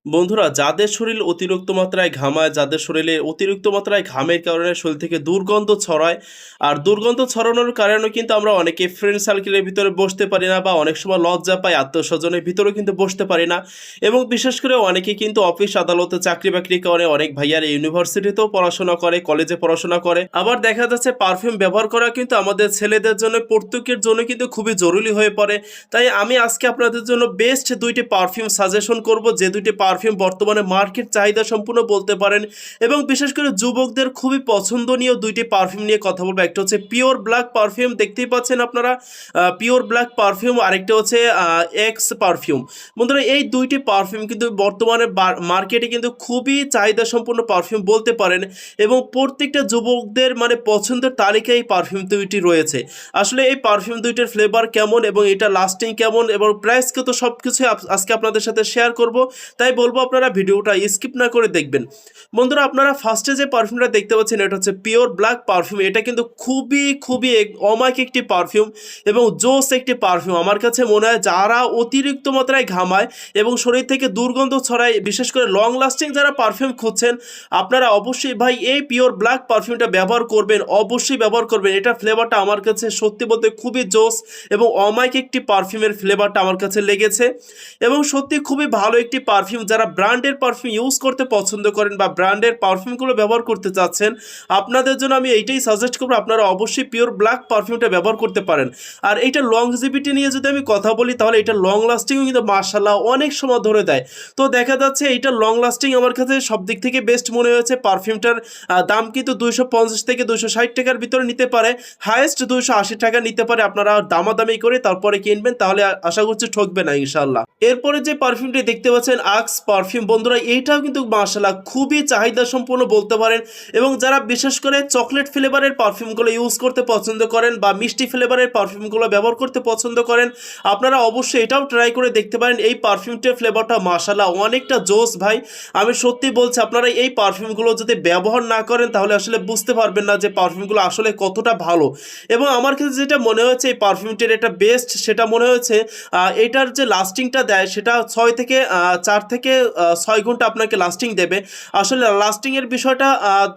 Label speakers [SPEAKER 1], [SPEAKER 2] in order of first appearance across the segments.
[SPEAKER 1] বন্ধুরা, যাদের শরীর অতিরিক্ত মাত্রায় ঘামায়, যাদের শরীরে অতিরিক্ত মাত্রায় ঘামের কারণে শরীর থেকে দুর্গন্ধ ছড়ায়, আর দুর্গন্ধ ছড়ানোর কারণে কিন্তু আমরা অনেকে ফ্রেন্ড সার্কেলের ভিতরে বসতে পারি না, বা অনেক সময় লজ্জা পাই, আত্মীয়স্বজনের ভিতরেও কিন্তু বসতে পারি না। এবং বিশেষ করে অনেকে কিন্তু অফিস আদালতে চাকরি বাকরি করে, অনেক ভাইয়ার ইউনিভার্সিটিতেও পড়াশোনা করে, কলেজে পড়াশোনা করে। আবার দেখা যাচ্ছে পারফিউম ব্যবহার করা কিন্তু আমাদের ছেলেদের জন্য, প্রত্যেকের জন্য কিন্তু খুবই জরুরি হয়ে পড়ে। তাই আমি আজকে আপনাদের জন্য বেস্ট দুইটি পারফিউম সাজেশন করব, যে দুইটি পারফিউম বর্তমানে মার্কেট চাহিদা সম্পূর্ণ বলতে পারেন, এবং বিশেষ করে যুবকদের খুবই পছন্দনীয় দুইটি পারফিউম নিয়ে কথা বলবো। একটা হচ্ছে পিওর ব্ল্যাক পারফিউম, দেখতেই পাচ্ছেন আপনারা, পিওর ব্ল্যাক পারফিউম। আরেকটা হচ্ছে এক্স পারফিউম। বন্ধুরা, এই দুইটি পারফিউম কিন্তু বর্তমানে মার্কেটে কিন্তু খুবই চাহিদা সম্পূর্ণ পারফিউম বলতে পারেন, এবং প্রত্যেকটা যুবকদের মানে পছন্দের তালিকায় এই পারফিউম দুইটি রয়েছে। আসলে এই পারফিউম দুইটার ফ্লেভার কেমন এবং এটা লাস্টিং কেমন এবং প্রাইস কত, সব কিছু আজকে আপনাদের সাথে শেয়ার করব। তাই বলবো আপনারা ভিডিওটা স্কিপ না করে দেখবেন। বন্ধুরা, আপনারা ফার্স্টে যে পারফিউমটা দেখতে পাচ্ছেন এটা হচ্ছে পিওর ব্ল্যাক পারফিউম। এটা কিন্তু খুবই খুবই অমায়িক একটি পারফিউম এবং জোস একটি পারফিউম। আমার কাছে মনে হয় যারা অতিরিক্ত মাত্রায় ঘামায় এবং শরীর থেকে দুর্গন্ধ ছড়ায়, বিশেষ করে লং লাস্টিং যারা পারফিউম খুঁজছেন, আপনারা অবশ্যই ভাই এই পিওর ব্ল্যাক পারফিউমটা ব্যবহার করবেন, অবশ্যই ব্যবহার করবেন। এটার ফ্লেভারটা আমার কাছে সত্যি বলতে খুবই জোস এবং অমায়িক একটি পারফিউমের ফ্লেভারটা আমার কাছে লেগেছে, এবং সত্যি খুবই ভালো একটি পারফিউম। যারা ব্র্যান্ডের পারফিউম ইউজ করতে পছন্দ করেন বা ব্র্যান্ডের পারফিউমগুলো ব্যবহার করতে চাচ্ছেন, আপনাদের জন্য আমি এইটাই সাজেস্ট করবো, আপনারা অবশ্যই পিওর ব্ল্যাক পারফিউমটা ব্যবহার করতে পারেন। আর এইটা লংজিভিটি নিয়ে যদি আমি কথা বলি, তাহলে এটা লং লাস্টিংও কিন্তু মাশাআল্লাহ অনেক সময় ধরে দেয়। তো দেখা যাচ্ছে এইটা লং লাস্টিং আমার কাছে সব দিক থেকে বেস্ট মনে হয়েছে। পারফিউমটার দাম কিন্তু 250 থেকে 260 টাকার ভিতরে নিতে পারে, হাইয়েস্ট 280 টাকা নিতে পারে। আপনারা দামাদামি করে তারপরে কিনবেন, তাহলে আশা করছি ঠকবে না ইনশাল্লাহ। এরপরে যে পারফিউমটি দেখতে পাচ্ছেন আক্স পারফিউম। বন্ধুরা, এইটাও কিন্তু মাশাআল্লাহ খুবই চাহিদা সম্পূর্ণ বলতে পারেন, এবং যারা বিশেষ করে চকলেট ফ্লেভারের পারফিউমগুলো ইউজ করতে পছন্দ করেন বা মিষ্টি ফ্লেভারের পারফিউমগুলো ব্যবহার করতে পছন্দ করেন, আপনারা অবশ্যই এটাও ট্রাই করে দেখতে পারেন। এই পারফিউমটার ফ্লেভারটা মাশাআল্লাহ অনেকটা জোস ভাই। আমি সত্যি বলছি, আপনারা এই পারফিউমগুলো যদি ব্যবহার না করেন তাহলে আসলে বুঝতে পারবেন না যে পারফিউমগুলো আসলে কতটা ভালো। এবং আমার কাছে যেটা মনে হয়েছে এই পারফিউমটির এটা বেস্ট, সেটা মনে হয়েছে এটার যে লাস্টিংটা দেয় সেটা 4 থেকে 6 ঘন্টা আপনাকে লাস্টিং দেবে। আসলে লাস্টিংয়ের বিষয়টা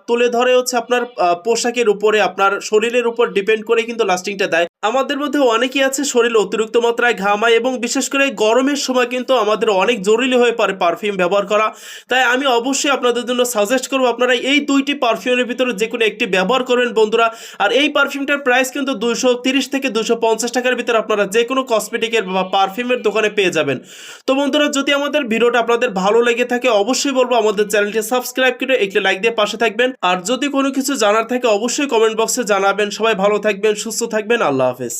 [SPEAKER 1] তুলে ধরে হচ্ছে আপনার পোশাকের উপরে, আপনার শরীরের উপর ডিপেন্ড করে কিন্তু লাস্টিংটা দেয়। আমাদের মধ্যে অনেকেই আছে শরীরে অতিরিক্ত মাত্রায় ঘামায়, এবং বিশেষ করে গরমের সময় কিন্তু আমাদের অনেক জরুরি হয়ে পারে পারফিউম ব্যবহার করা। তাই আমি অবশ্যই আপনাদের জন্য সাজেস্ট করবো আপনারা এই দুইটি পারফিউমের ভিতরে যে কোনো একটি ব্যবহার করবেন বন্ধুরা। আর এই পারফিউমটার প্রাইস কিন্তু 230 থেকে 250 টাকার ভিতরে আপনারা যে কোনো কসমেটিকের বা পারফিউমের দোকানে পেয়ে যাবেন। তো বন্ধুরা, যদি আমাদের ভিডিওটা আপনাদের ভালো লেগে থাকে, অবশ্যই বলবো আমাদের চ্যানেলটি সাবস্ক্রাইব করে একটি লাইক দিয়ে পাশে থাকবেন। আর যদি কোনো কিছু জানার থাকে অবশ্যই কমেন্ট বক্সে জানাবেন। সবাই ভালো থাকবেন, সুস্থ থাকবেন, আল্লাহ হাফেজ।